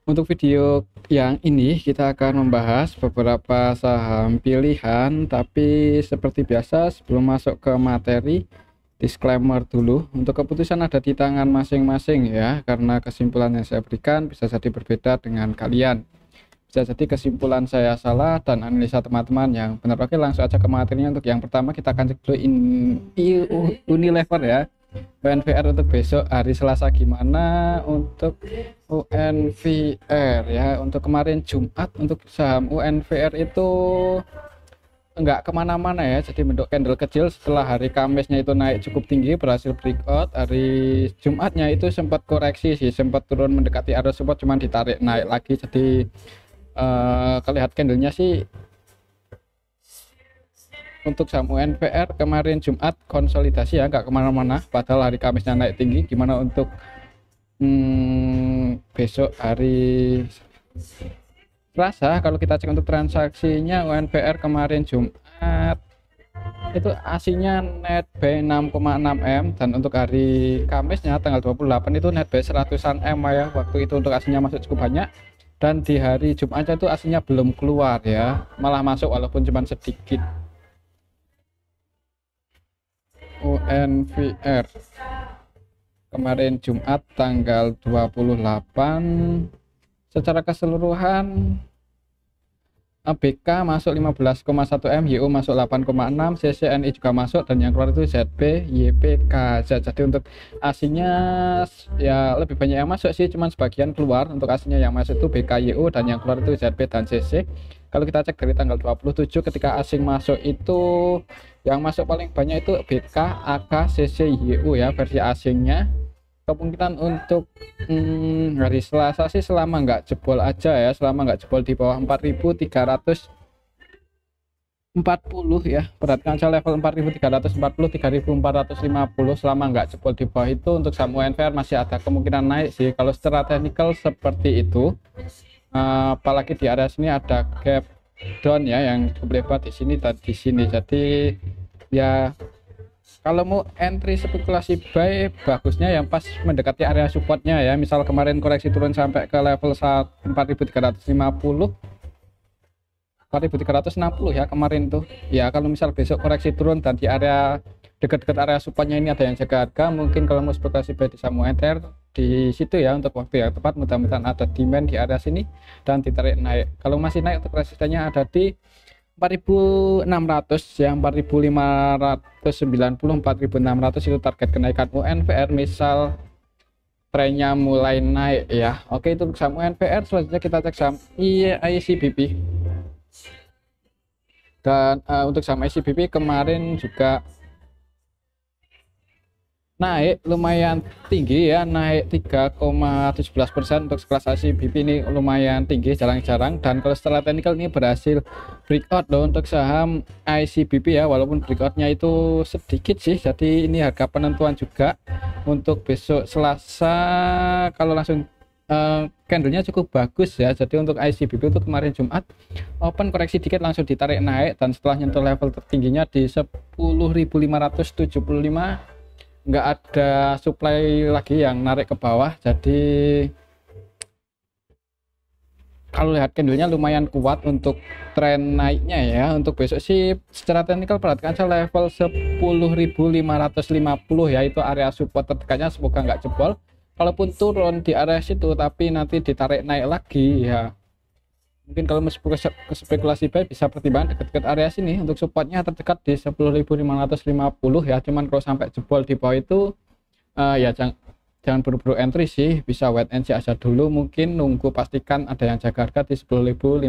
Untuk video yang ini kita akan membahas beberapa saham pilihan, tapi seperti biasa sebelum masuk ke materi, disclaimer dulu. Untuk keputusan ada di tangan masing-masing ya, karena kesimpulan yang saya berikan bisa jadi berbeda dengan kalian. Bisa jadi kesimpulan saya salah dan analisa teman-teman yang benar. Oke, langsung aja ke materinya. Untuk yang pertama kita akan cek dulu Unilever ya. UNVR untuk besok hari Selasa gimana untuk UNVR ya. Untuk kemarin Jumat untuk saham UNVR itu enggak kemana-mana ya, jadi bentuk candle kecil. Setelah hari Kamisnya itu naik cukup tinggi, berhasil breakout. Hari Jumatnya itu sempat koreksi sih, sempat turun mendekati area support, cuman ditarik naik lagi. Jadi kelihatan candlenya sih untuk saham UNVR kemarin Jumat konsolidasi ya, nggak kemana-mana, padahal hari Kamisnya naik tinggi. Gimana untuk besok hari Selasa? Kalau kita cek untuk transaksinya, UNVR kemarin Jumat itu aslinya net buy 6,6 M, dan untuk hari Kamisnya tanggal 28 itu net buy 100-an M ya. Waktu itu untuk aslinya masuk cukup banyak, dan di hari Jumatnya itu aslinya belum keluar ya, malah masuk walaupun cuma sedikit. UNVR kemarin Jumat tanggal 28 secara keseluruhan ABK masuk 15,1 M, YU masuk 8,6, CCNI juga masuk, dan yang keluar itu ZB, YPK. Jadi untuk aslinya ya lebih banyak yang masuk sih, cuman sebagian keluar. Untuk aslinya yang masuk itu BK, YU, dan yang keluar itu ZB dan CC. Kalau kita cek dari tanggal 27 ketika asing masuk itu yang masuk paling banyak itu BK, AK, CC, YU ya, versi asingnya. Kemungkinan untuk hari Selasa sih selama nggak jebol aja ya, selama nggak jebol di bawah 4.340 ya, perhatikan aja level 4.340, 3.450, selama nggak jebol di bawah itu untuk saham UNVR masih ada kemungkinan naik sih kalau secara teknikal seperti itu. Apalagi di area sini ada gap down ya yang cukup lebar di sini dan di sini. Jadi ya kalau mau entry spekulasi buy, bagusnya yang pas mendekati area supportnya ya. Misal kemarin koreksi turun sampai ke level 4.350, 4.360 ya kemarin tuh ya. Kalau misal besok koreksi turun dan di area dekat-dekat area supportnya ini ada yang jaga harga, mungkin kalau mau spekulasi buy di saham UNVR di situ ya untuk waktu yang tepat. Mudah-mudahan ada demand di area sini dan ditarik naik. Kalau masih naik, untuk resistennya ada di 4.600 ya, 4.590, 4.600 itu target kenaikan UNVR misal trennya mulai naik ya. Oke, itu saham UNVR. Selanjutnya kita cek saham ICBP. Dan untuk saham ICBP kemarin juga naik lumayan tinggi ya, naik 3,17%. Untuk sekelas ICBP ini lumayan tinggi, jarang-jarang. Dan kalau secara teknikal ini berhasil breakout loh untuk saham ICBP ya, walaupun breakoutnya itu sedikit sih. Jadi ini harga penentuan juga untuk besok Selasa. Kalau langsung candlenya cukup bagus ya. Jadi untuk ICBP itu kemarin Jumat open koreksi dikit langsung ditarik naik, dan setelah nyentuh level tertingginya di 10.575 nggak ada supply lagi yang narik ke bawah. Jadi kalau lihat candlenya lumayan kuat untuk tren naiknya ya. Untuk besok sih secara teknikal perhatikan aja level 10.550 ya, itu area support terdekatnya, semoga nggak jebol. Kalaupun turun di area situ tapi nanti ditarik naik lagi ya, mungkin kalau mau spekulasi buy bisa pertimbangan dekat-dekat area sini. Untuk supportnya terdekat di 10.550 ya, cuman kalau sampai jebol di bawah itu ya jangan buru-buru entry sih, bisa wait and see aja dulu, mungkin nunggu pastikan ada yang jaga harga di 10.550.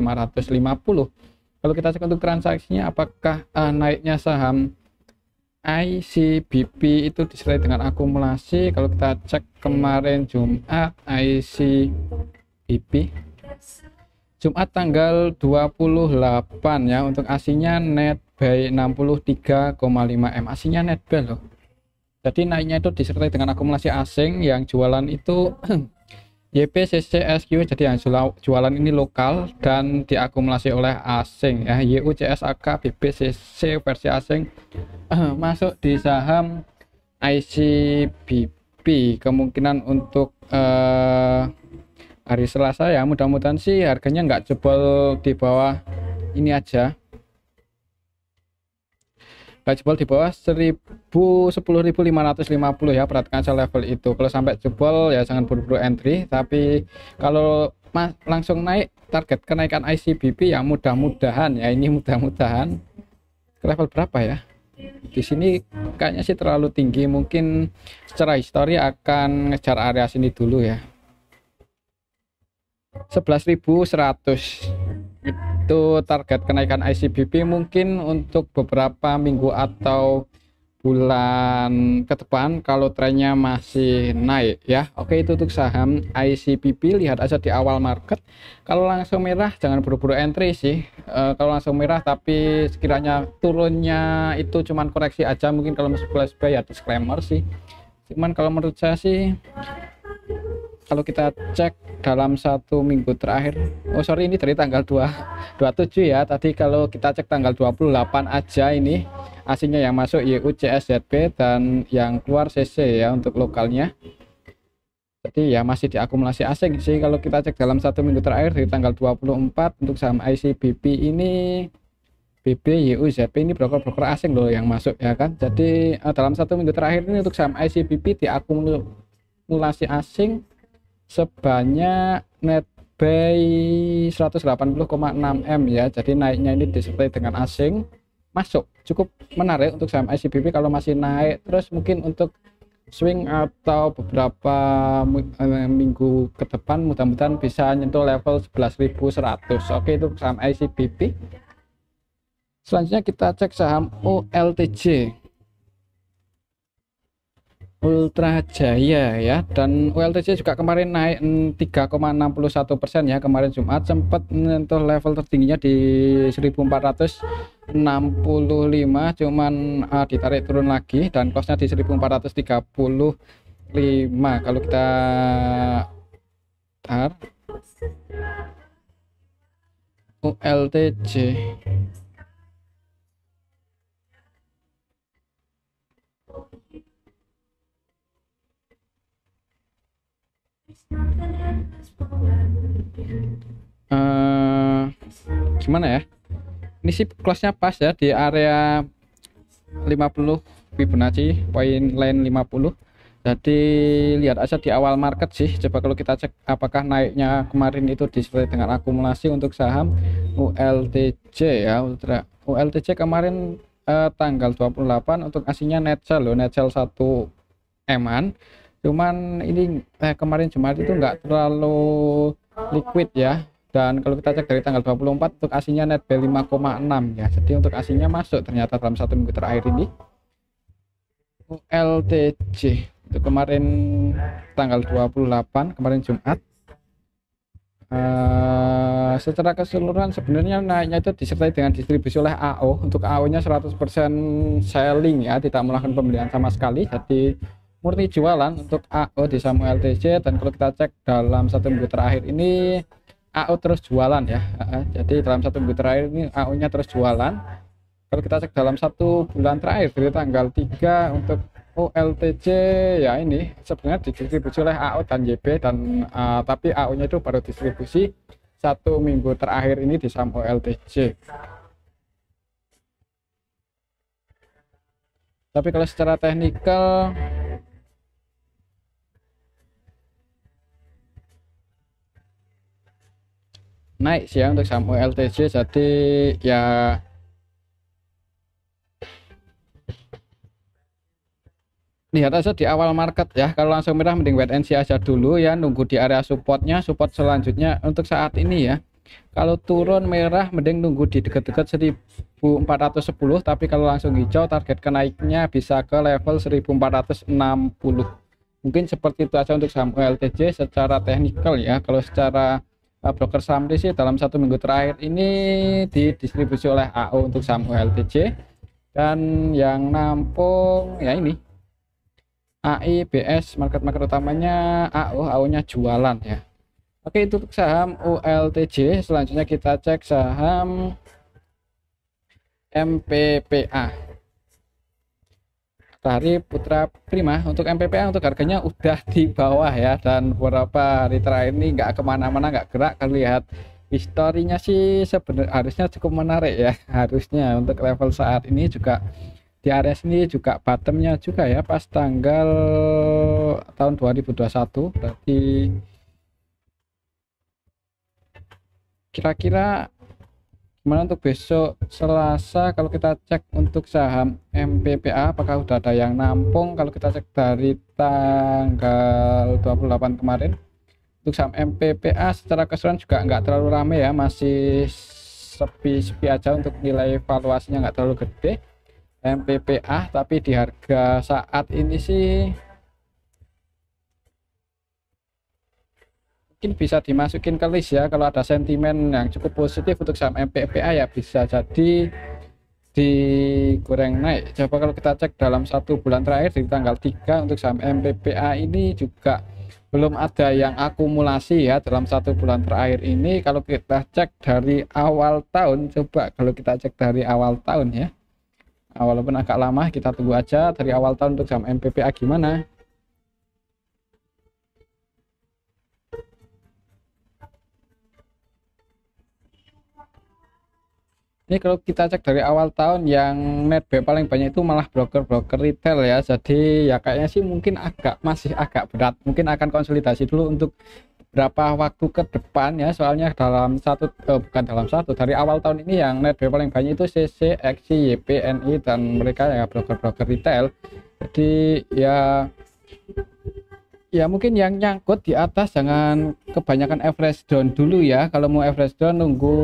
Kalau kita cek untuk transaksinya, apakah naiknya saham ICBP itu disertai dengan akumulasi. Kalau kita cek kemarin Jumat ICBP Jumat tanggal 28 ya, untuk aslinya net buy 63,5 M, aslinya net buy loh. Jadi naiknya itu disertai dengan akumulasi asing yang jualan itu YPCCSQ, jadi yang jualan ini lokal dan diakumulasi oleh asing ya. YUCSAK BBCC versi asing masuk di saham ICBP. Kemungkinan untuk hari Selasa ya, mudah-mudahan sih harganya nggak jebol di bawah ini aja, nggak jebol di bawah 10.550 ya. Perhatikan aja level itu, kalau sampai jebol ya jangan buru-buru entry. Tapi kalau langsung naik, target kenaikan ICBP ya mudah-mudahan ya, ini mudah-mudahan ke level berapa ya, di sini kayaknya sih terlalu tinggi, mungkin secara histori akan ngejar area sini dulu ya, 11.100 itu target kenaikan ICBP. Mungkin untuk beberapa minggu atau bulan ke depan kalau trennya masih naik ya. Oke, itu untuk saham ICBP. Lihat aja di awal market, kalau langsung merah jangan buru-buru entry sih. Kalau langsung merah tapi sekiranya turunnya itu cuman koreksi aja, mungkin kalau masuk flash buy ya disclaimer sih. Cuman kalau menurut saya sih, kalau kita cek dalam 1 minggu terakhir, oh sorry ini dari tanggal 27 ya, tadi kalau kita cek tanggal 28 aja, ini asingnya yang masuk YU CSZB dan yang keluar CC ya untuk lokalnya. Jadi ya masih diakumulasi asing sih. Kalau kita cek dalam 1 minggu terakhir dari tanggal 24 untuk saham ICBP ini, BB, YU, ZP ini broker-broker asing loh yang masuk ya kan. Jadi dalam 1 minggu terakhir ini untuk saham ICBP diakumulasi asing sebanyak net buy 180,6 M ya. Jadi naiknya ini disertai dengan asing masuk, cukup menarik untuk saham ICBP kalau masih naik terus. Mungkin untuk swing atau beberapa minggu ke depan mudah-mudahan bisa nyentuh level 11.100. Oke, itu saham ICBP. Selanjutnya kita cek saham OLTJ, Ultra Jaya ya. Dan ULTJ juga kemarin naik 3,61% ya. Kemarin Jumat sempat menyentuh level tertingginya di 1465, cuman ditarik turun lagi dan close-nya di 1435. Kalau kita tar ULTJ gimana ya, ini sih close-nya pas ya di area 50 Fibonacci point line 50. Jadi lihat aja di awal market sih. Coba kalau kita cek apakah naiknya kemarin itu disertai dengan akumulasi untuk saham ULTJ ya. ULTJ kemarin tanggal 28 untuk aslinya net sell loh, net sell 1 M-an. Cuman ini kemarin Jumat itu nggak terlalu liquid ya. Dan kalau kita cek dari tanggal 24 untuk aslinya net buy 5,6 ya. Jadi untuk aslinya masuk ternyata dalam 1 minggu terakhir ini. ULTJ itu kemarin tanggal 28 kemarin Jumat. Secara keseluruhan sebenarnya naiknya itu disertai dengan distribusi oleh AO. Untuk AO nya 100% selling ya, tidak melakukan pembelian sama sekali. Jadi murni jualan untuk AO di saham ULTJ. Dan kalau kita cek dalam 1 minggu terakhir ini AO terus jualan ya. Jadi dalam 1 minggu terakhir ini AO nya terus jualan. Kalau kita cek dalam 1 bulan terakhir dari tanggal 3 untuk ULTJ ya, ini sebenarnya didistribusi oleh AO dan YB dan tapi AO nya itu baru distribusi 1 minggu terakhir ini di saham ULTJ. Tapi kalau secara teknikal naik sih ya untuk saham ULTJ. Jadi ya lihat aja di awal market ya. Kalau langsung merah mending wait and see aja dulu ya, nunggu di area supportnya, support selanjutnya untuk saat ini ya. Kalau turun merah mending nunggu di dekat-dekat 1410, tapi kalau langsung hijau target kenaiknya bisa ke level 1460. Mungkin seperti itu aja untuk saham ULTJ secara teknikal ya. Kalau secara broker saham sih dalam 1 minggu terakhir ini didistribusi oleh AO untuk saham ULTJ, dan yang nampung ya ini AI, BS, market utamanya AO nya jualan ya. Oke, itu untuk saham ULTJ. Selanjutnya kita cek saham MPPA. dari Putra Prima. Untuk MPPA untuk harganya udah di bawah ya, dan beberapa hari terakhir ini nggak kemana-mana, nggak gerak. Kalau lihat historinya sih sebenarnya harusnya cukup menarik ya, harusnya untuk level saat ini juga di area sini juga bottomnya juga ya, pas tanggal tahun 2021. Berarti kira-kira gimana untuk besok Selasa? Kalau kita cek untuk saham MPPA apakah udah ada yang nampung? Kalau kita cek dari tanggal 28 kemarin untuk saham MPPA secara keseluruhan juga nggak terlalu rame ya, masih sepi-sepi aja. Untuk nilai valuasinya nggak terlalu gede MPPA, tapi di harga saat ini sih mungkin bisa dimasukin ke list ya. Kalau ada sentimen yang cukup positif untuk saham MPPA ya bisa jadi digoreng naik. Coba kalau kita cek dalam 1 bulan terakhir di tanggal 3 untuk saham MPPA ini juga belum ada yang akumulasi ya dalam 1 bulan terakhir ini. Kalau kita cek dari awal tahun, coba kalau kita cek dari awal tahun ya, walaupun agak lama, kita tunggu aja dari awal tahun untuk saham MPPA gimana. Ini kalau kita cek dari awal tahun yang net B paling banyak itu malah broker-broker retail ya. Jadi ya kayaknya sih mungkin masih agak berat. Mungkin akan konsolidasi dulu untuk berapa waktu ke depan ya. Soalnya bukan dalam satu, dari awal tahun ini yang net B paling banyak itu CC, XI, YPNI, dan mereka ya broker-broker retail. Jadi ya mungkin yang nyangkut di atas jangan kebanyakan average down dulu ya. Kalau mau average down nunggu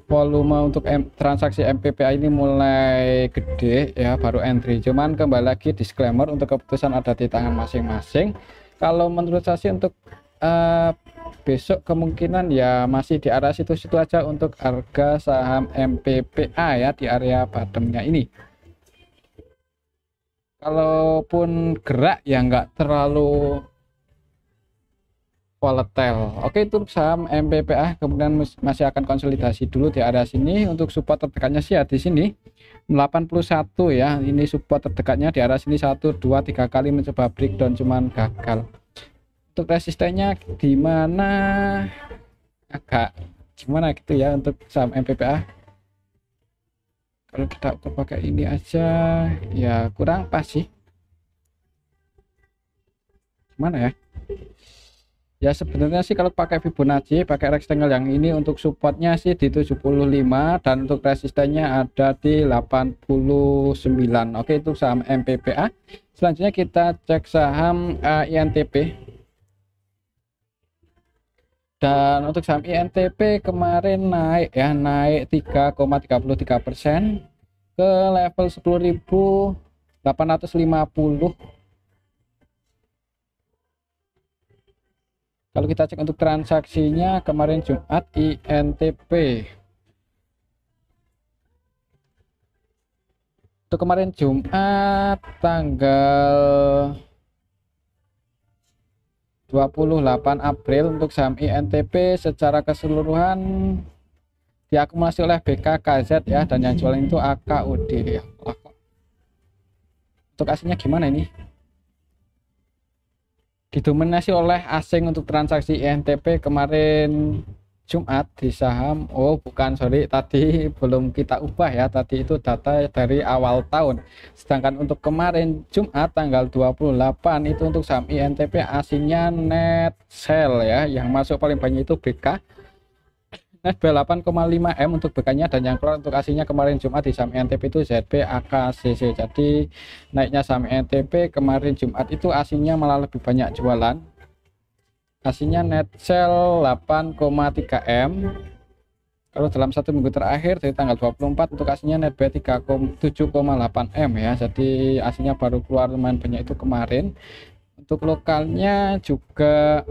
volume untuk transaksi MPPA ini mulai gede ya baru entry. Cuman kembali lagi disclaimer, untuk keputusan ada di tangan masing-masing. Kalau menurut saya sih untuk besok kemungkinan ya masih di arah situ-situ aja untuk harga saham MPPA ya, di area bottomnya ini. Kalaupun gerak ya nggak terlalu volatile. Oke, itu saham MPPA kemudian masih akan konsolidasi dulu di area sini. Untuk support terdekatnya sih ya di sini 81 ya. Ini support terdekatnya di area sini 1 2 3 kali mencoba breakdown cuman gagal. Untuk resistennya di mana agak gimana gitu ya untuk saham MPPA. Kalau kita pakai ini aja ya kurang pas sih. Gimana ya? Ya sebenarnya sih kalau pakai Fibonacci, pakai rectangle yang ini untuk supportnya sih di 75 dan untuk resistennya ada di 89. Oke, itu saham MPPA. Selanjutnya kita cek saham INTP. Dan untuk saham INTP kemarin naik ya, naik 3,33% ke level 10.850. Kalau kita cek untuk transaksinya kemarin Jumat INTP. Untuk kemarin Jumat tanggal 28 April untuk saham INTP secara keseluruhan diakumulasi oleh BKKZ ya, dan yang jualan itu AKUD ya. Untuk aslinya gimana ini? Didominasi oleh asing untuk transaksi INTP kemarin Jumat di saham. Tadi belum kita ubah ya, tadi itu data dari awal tahun. Sedangkan untuk kemarin Jumat tanggal 28 itu untuk saham INTP aslinya net sell ya, yang masuk paling banyak itu BK net B 8,5 M untuk BK-nya, dan yang keluar untuk aslinya kemarin Jumat di saham INTP itu ZB AKCC. Jadi naiknya saham INTP kemarin Jumat itu aslinya malah lebih banyak jualan. Aslinya net sell 8,3 M. Kalau dalam 1 minggu terakhir dari tanggal 24 untuk aslinya net B 7,8 M ya. Jadi aslinya baru keluar lumayan banyak itu kemarin. Untuk lokalnya juga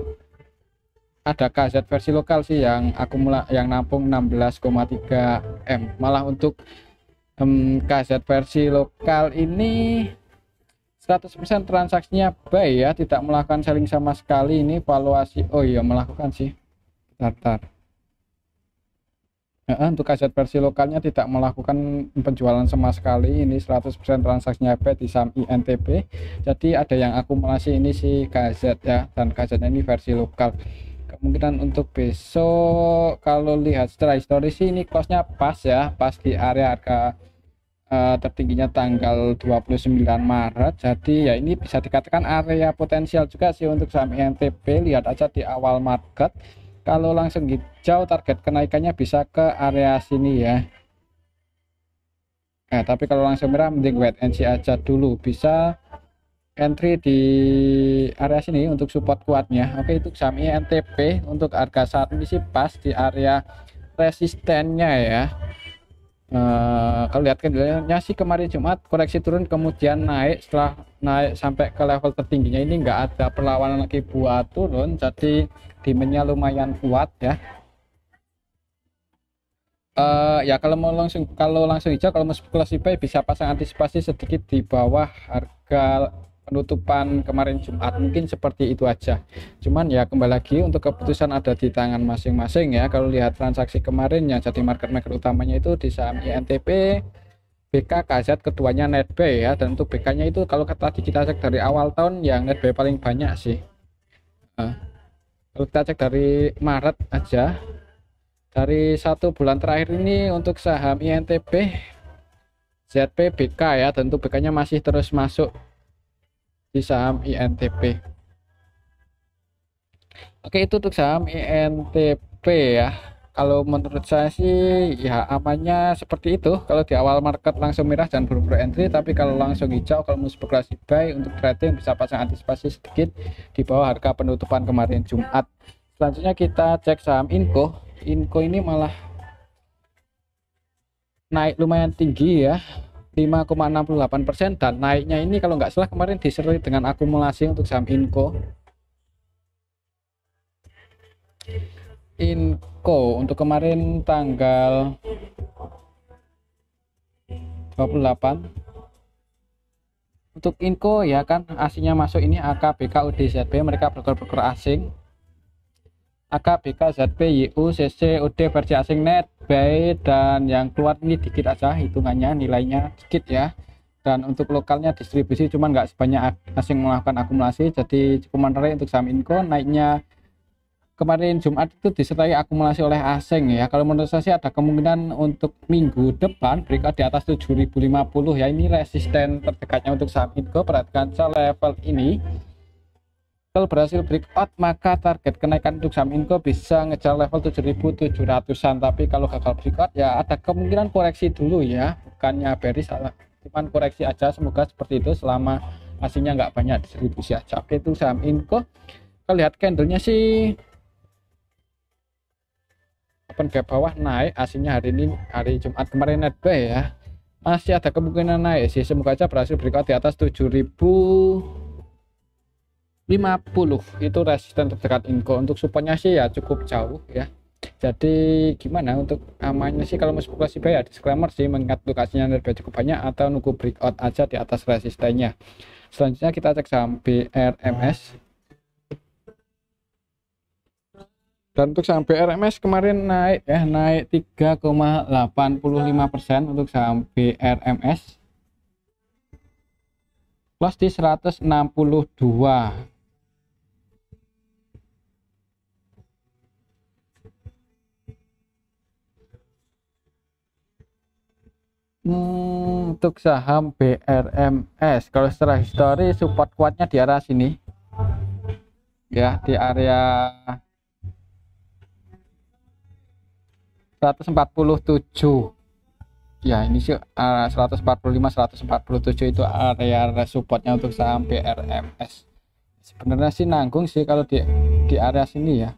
ada KZ versi lokal sih yang yang nampung 16,3 M. Malah untuk KZ versi lokal ini 100% transaksinya buy ya, tidak melakukan selling sama sekali. Ini valuasi, oh iya melakukan sih, bentar. Untuk aset versi lokalnya tidak melakukan penjualan sama sekali, ini 100% transaksinya buy di saham INTP. Jadi ada yang akumulasi ini si KZ ya, dan KZ ini versi lokal. Kemungkinan untuk besok kalau lihat secara historis sih ini close-nya pas ya, pas di area harga tertingginya tanggal 29 Maret. Jadi ya ini bisa dikatakan area potensial juga sih untuk saham INTP. Lihat aja di awal market, kalau langsung hijau target kenaikannya bisa ke area sini ya. Nah, tapi kalau langsung merah mending wait and see aja dulu, bisa entry di area sini untuk support kuatnya. Oke, itu saham INTP untuk harga saat ini sih pas di area resistennya ya. Kalau lihat candlenya sih kemarin Jumat koreksi turun kemudian naik, setelah naik sampai ke level tertingginya ini nggak ada perlawanan lagi buat turun, jadi demandnya lumayan kuat ya. Ya kalau langsung hijau, kalau mau spekulasi buy bisa pasang antisipasi sedikit di bawah harga penutupan kemarin Jumat, mungkin seperti itu aja. Cuman ya kembali lagi untuk keputusan ada di tangan masing-masing ya. Kalau lihat transaksi kemarin yang jadi market maker utamanya itu di saham INTP, BK, KZ, keduanya netbuy ya. Dan untuk BK nya itu kalau tadi kita cek dari awal tahun yang netbuy paling banyak sih. Kalau kita cek dari Maret aja, dari 1 bulan terakhir ini untuk saham INTP, ZP, BK ya, tentu BK nya masih terus masuk di saham INTP. Oke, itu untuk saham INTP ya. Kalau menurut saya sih ya amannya seperti itu. Kalau di awal market langsung merah dan buru-buru entry, tapi kalau langsung hijau kalau mau spekulasi buy untuk trading bisa pasang antisipasi sedikit di bawah harga penutupan kemarin Jumat. Selanjutnya kita cek saham Inco. Inco ini malah naik lumayan tinggi ya, 5,68%, dan naiknya ini kalau nggak salah kemarin disertai dengan akumulasi untuk saham Inco untuk kemarin tanggal 28. Untuk Inco ya kan aslinya masuk ini AK, BK, UD, ZB, mereka broker-broker asing. AK, BK, ZB, YU, CC, UD versi asing netbuy, dan yang keluar ini dikit aja hitungannya, nilainya dikit ya. Dan untuk lokalnya distribusi cuman nggak sebanyak asing melakukan akumulasi, jadi cukup menarik untuk saham Inco. Naiknya kemarin Jumat itu disertai akumulasi oleh asing ya. Kalau menurut saya sih ada kemungkinan untuk minggu depan breakout di atas 7050 ya. Ini resisten terdekatnya untuk saham Inco. Perhatikan level ini, kalau berhasil breakout maka target kenaikan untuk saham Inco bisa ngejar level 7700-an. Tapi kalau gagal breakout ya ada kemungkinan koreksi dulu ya, bukannya bearish, cuman koreksi aja. Semoga seperti itu selama aslinya nggak banyak distribusi aja. Oke, itu saham Inco. Kalau lihat candlenya sih open gap bawah naik, aslinya hari ini hari Jumat kemarin netbuy ya, masih ada kemungkinan naik sih. Semoga aja berhasil breakout di atas 7050, itu resisten terdekat Inco. Untuk supportnya sih ya cukup jauh ya, jadi gimana untuk amannya sih kalau mau spekulasi buy ya disclaimer sih, mengingat lokasinya netbuy cukup banyak, atau nunggu breakout aja di atas resistennya. Selanjutnya kita cek saham BRMS. Dan untuk saham BRMS kemarin naik ya, naik 3,85% untuk saham BRMS, plus di 162. Untuk saham BRMS kalau secara histori support kuatnya di arah sini ya, di area 147 ya. Ini sih 145-147 itu area supportnya untuk saham BRMS. Sebenarnya sih nanggung sih kalau di area sini ya.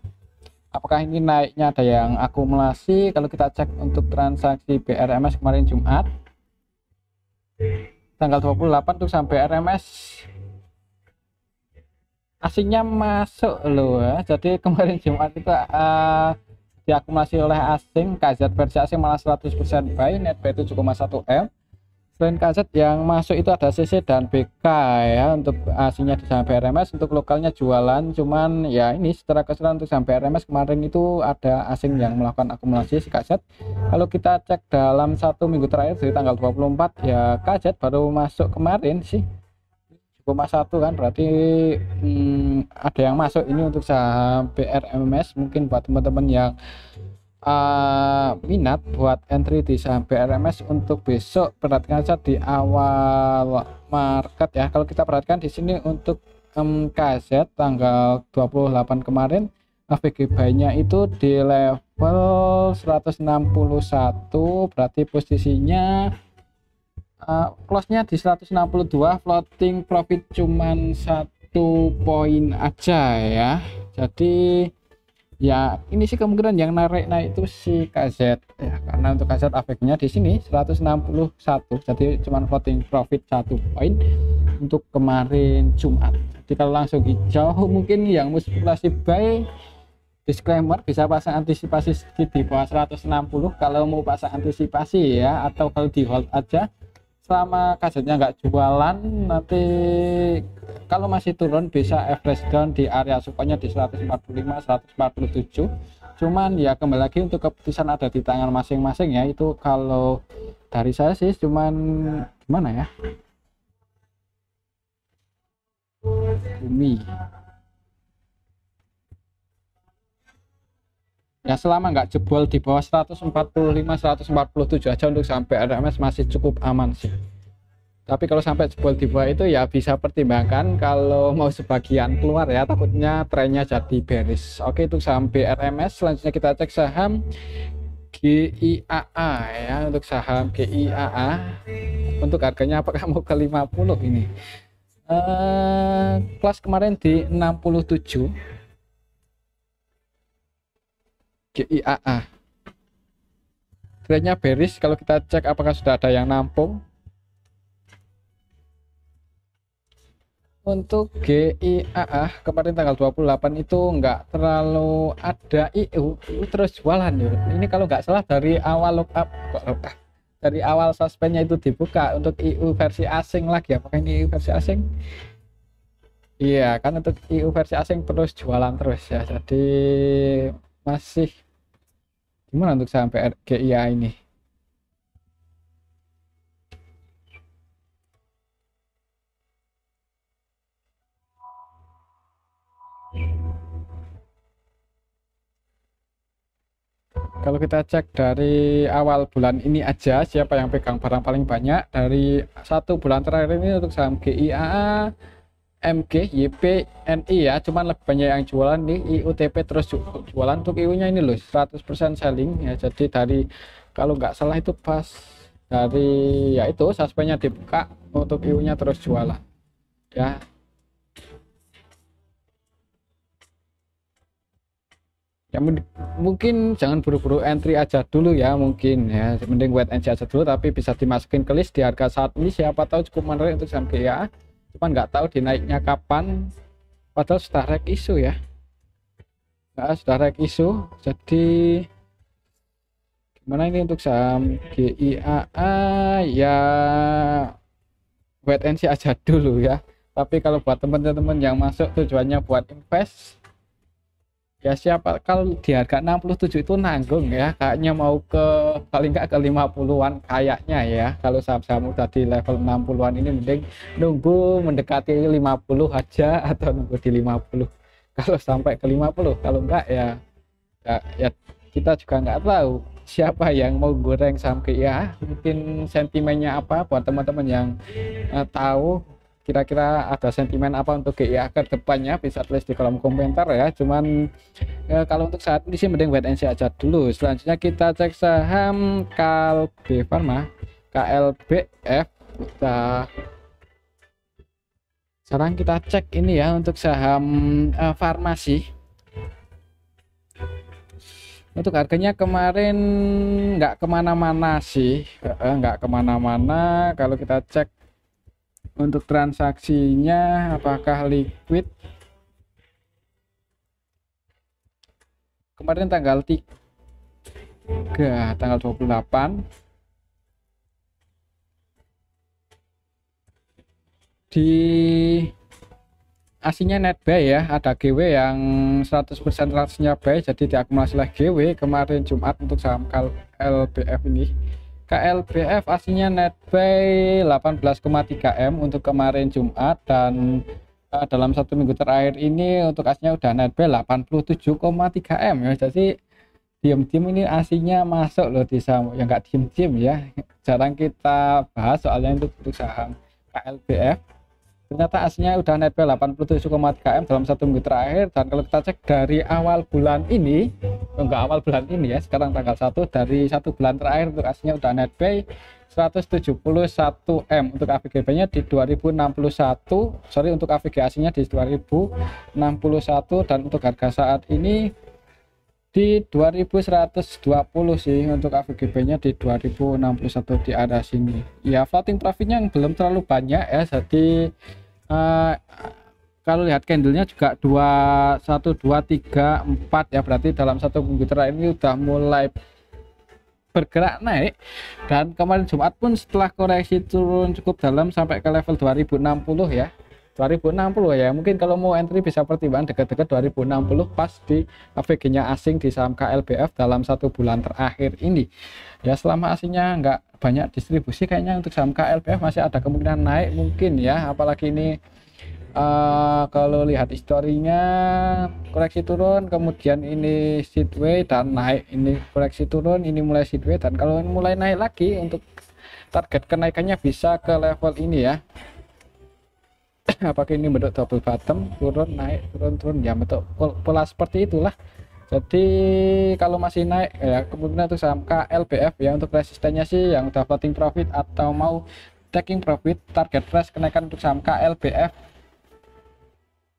Apakah ini naiknya ada yang akumulasi? Kalau kita cek untuk transaksi BRMS kemarin Jumat tanggal 28 untuk saham BRMS asingnya masuk loh ya. Jadi kemarin Jumat itu diakumulasi oleh asing, KZ versi asing malah 100% buy, netbuy 7,1 M. Selain kaset yang masuk itu ada CC dan BK ya, untuk aslinya di saham BRMS, untuk lokalnya jualan. Cuman ya ini secara keseluruhan untuk saham BRMS kemarin itu ada asing yang melakukan akumulasi si kaset. Kalau kita cek dalam 1 minggu terakhir dari tanggal 24 ya, kaset baru masuk kemarin sih 1,1 kan, berarti ada yang masuk ini untuk saham BRMS. Mungkin buat teman-teman yang minat buat entry di saham BRMS untuk besok, perhatikan saja di awal market ya. Kalau kita perhatikan di sini untuk KZ tanggal 28 kemarin, AVG buy-nya itu di level 161, berarti posisinya close-nya di 162, floating profit cuman 1 poin aja ya. Jadi ya ini sih kemungkinan yang naik itu si KZ ya, karena untuk KZ efeknya di sini 161, jadi cuman floating profit 1 poin untuk kemarin Jumat. Jadi kalau langsung hijau, mungkin yang mau spekulasi buy, disclaimer, bisa pasang antisipasi sedikit di bawah 160 kalau mau pasang antisipasi ya, atau kalau di hold aja selama kasetnya nggak jualan. Nanti kalau masih turun bisa average down di area support-nya di 145 147. Cuman ya kembali lagi untuk keputusan ada di tangan masing-masing ya. Itu kalau dari saya sih cuman gimana ya, bumi ya, selama nggak jebol di bawah 145 147 aja untuk sampai RMS masih cukup aman sih. Tapi kalau sampai jebol di bawah itu ya bisa pertimbangkan kalau mau sebagian keluar ya, takutnya trennya jadi bearish. Oke, itu saham BRMS. Selanjutnya kita cek saham GIAA ya. Untuk saham GIAA, untuk harganya apakah mau ke 50 ini? Kelas kemarin di 67 GIAA, trennya bearish. Kalau kita cek apakah sudah ada yang nampung. Untuk GIAA kemarin tanggal 28 itu nggak terlalu ada IU terus jualan ya. Ini kalau nggak salah dari awal lockup, dari awal suspendnya itu dibuka untuk IU versi asing lagi. Apakah ini IU versi asing? Iya kan, untuk IU versi asing terus jualan terus ya. Jadi masih gimana untuk saham GIA ini? Kalau kita cek dari awal bulan ini aja, siapa yang pegang barang paling banyak dari 1 bulan terakhir ini untuk saham GIA, MG, YP, NI ya. Cuman lebih banyak yang jualan di IUTP terus jualan. Untuk IU nya ini loh 100% selling ya. Jadi dari kalau nggak salah itu pas dari ya itu suspendnya dibuka, untuk IU nya terus jualan ya. Ya mungkin jangan buru-buru entry aja dulu ya, mungkin ya mending wait and see aja dulu, tapi bisa dimasukin ke list di harga saat ini, siapa tahu cukup menarik untuk saham GIA. Cuman nggak tahu dinaiknya kapan, padahal sudah rek isu ya. Nah, sudah rek isu, jadi gimana ini untuk saham GIAA ya, wait and see aja dulu ya. Tapi kalau buat teman-teman yang masuk tujuannya buat invest ya, siapa kalau di harga 67 itu nanggung ya, kayaknya mau ke paling nggak ke 50-an kayaknya ya. Kalau saham-saham udah di level 60-an ini mending nunggu mendekati 50 aja, atau nunggu di 50 kalau sampai ke 50. Kalau enggak ya kita juga nggak tahu siapa yang mau goreng saham GIA. Mungkin sentimennya apa buat teman-teman yang tahu kira-kira ada sentimen apa untuk GIA ke depannya, bisa tulis di kolom komentar ya. Cuman kalau untuk saat ini sih mending wait and see aja dulu. Selanjutnya kita cek saham KLB Pharma, KLBF. Sekarang kita cek ini ya untuk saham farmasi. Untuk harganya kemarin nggak kemana-mana sih, nggak kemana-mana. Kalau kita cek untuk transaksinya apakah liquid, kemarin tanggal 3 tanggal 28 di aslinya net buy ya, ada GW yang 100% rasnya buy, jadi diakumulasi oleh GW kemarin Jumat untuk saham KLBF ini. KLBF aslinya net buy 18,3 M untuk kemarin Jumat, dan dalam 1 minggu terakhir ini untuk aslinya udah net buy 87,3 M ya. Jadi diam-diam ini aslinya masuk loh di saham, ya nggak diam-diam ya, jarang kita bahas soalnya untuk saham KLBF. Ternyata aslinya udah net buy 87,3 M dalam 1 minggu terakhir, dan kalau kita cek dari awal bulan ini, enggak awal bulan ini ya, sekarang tanggal 1, dari 1 bulan terakhir untuk aslinya udah net buy 171 M, untuk AVGB nya di 2061, sorry untuk AVG aslinya di 2061, dan untuk harga saat ini di 2120 sih, untuk AVGB nya di 2061 di area sini ya. Floating profitnya yang belum terlalu banyak ya, jadi kalau lihat candlenya juga 2 1 2 3 4 ya, berarti dalam 1 minggu terakhir ini udah mulai bergerak naik, dan kemarin Jumat pun setelah koreksi turun cukup dalam sampai ke level 2060 ya, 2060 ya. Mungkin kalau mau entry bisa pertimbangan dekat-dekat 2060 pas di AVG nya asing di saham KLBF dalam 1 bulan terakhir ini ya. Selama aslinya nggak banyak distribusi, kayaknya untuk saham KLBF masih ada kemungkinan naik mungkin ya, apalagi ini kalau lihat historinya koreksi turun, kemudian ini sideways dan naik, ini koreksi turun, ini mulai sideways, dan kalau ini mulai naik lagi untuk target kenaikannya bisa ke level ini ya. Apakah ini bentuk double bottom, turun naik turun turun ya, bentuk pola seperti itulah. Jadi kalau masih naik ya, kemudian untuk saham KLBF ya, untuk resistennya sih yang udah floating profit atau mau taking profit, target price kenaikan untuk saham KLBF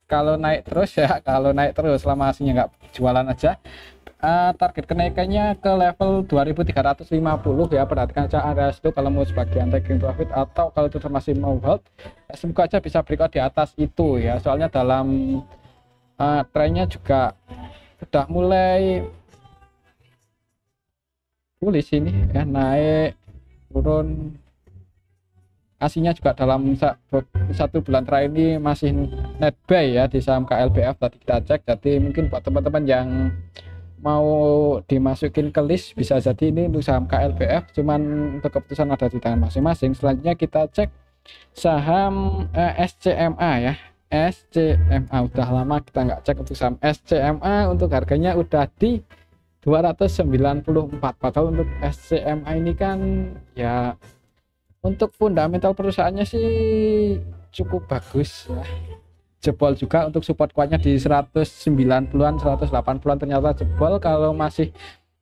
kalau naik terus ya, kalau naik terus selama aslinya nggak jualan aja, target kenaikannya ke level 2350 ya. Perhatikan aja area itu kalau mau sebagian taking profit, atau kalau itu masih mau hold, semoga aja bisa breakout di atas itu ya, soalnya dalam trennya juga udah mulai bullish ini ya, naik turun. Aslinya juga dalam 1 bulan terakhir ini masih net buy ya di saham KLBF tadi kita cek. Jadi mungkin buat teman-teman yang mau dimasukin ke list bisa jadi ini untuk saham KLBF, cuman untuk keputusan ada di tangan masing-masing. Selanjutnya kita cek saham SCMA ya. SCMA udah lama kita nggak cek untuk saham SCMA, untuk harganya udah di 294, padahal untuk SCMA ini kan ya untuk fundamental perusahaannya sih cukup bagus ya. Jebol juga untuk support kuatnya di 190-an 180-an, ternyata jebol. Kalau masih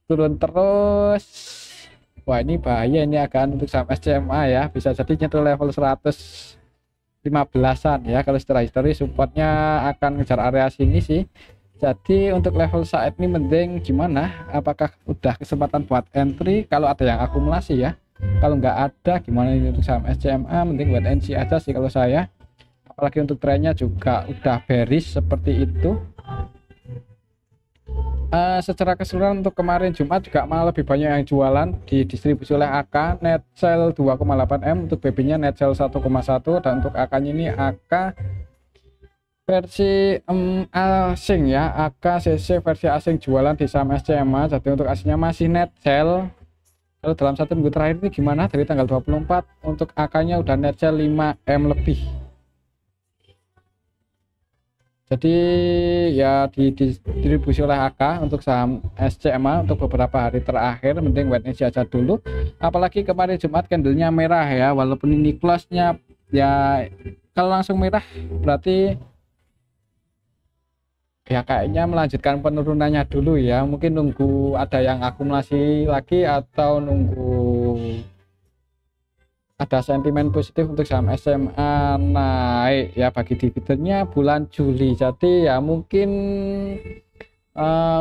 turun terus, wah ini bahaya ini akan untuk saham SCMA ya, bisa jadi nyentuh level 115-an ya. Kalau secara histori supportnya akan ngejar area sini sih. Jadi untuk level saat ini mending gimana, apakah udah kesempatan buat entry kalau ada yang akumulasi ya. Kalau nggak ada gimana ini untuk saham SCMA, mending wait and see aja sih kalau saya, apalagi untuk trennya juga udah bearish seperti itu. Secara keseluruhan untuk kemarin Jumat juga malah lebih banyak yang jualan, didistribusi oleh AK, net sell 2,8 M, untuk BB nya net sell 1,1, dan untuk AK nya ini AK versi asing ya, AK CC versi asing jualan di saham SCMA. Jadi untuk aslinya masih net sell. Kalau dalam 1 minggu terakhir ini gimana, dari tanggal 24 untuk AK-nya udah net sell 5M lebih. Jadi ya didistribusi oleh AK untuk saham SCMA untuk beberapa hari terakhir, mending wait and see aja dulu. Apalagi kemarin Jumat candlenya merah ya, walaupun ini close-nya ya kalau langsung merah berarti ya kayaknya melanjutkan penurunannya dulu ya, mungkin nunggu ada yang akumulasi lagi atau nunggu ada sentimen positif untuk saham SMA naik ya bagi dividennya bulan Juli. Jadi ya mungkin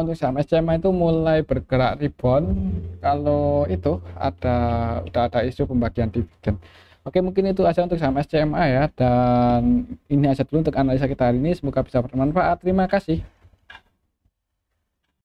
untuk saham SMA itu mulai bergerak rebound kalau itu udah ada isu pembagian dividen. Oke, mungkin itu aja untuk saham SCMA ya, dan ini aja dulu untuk analisa kita hari ini, semoga bisa bermanfaat. Terima kasih.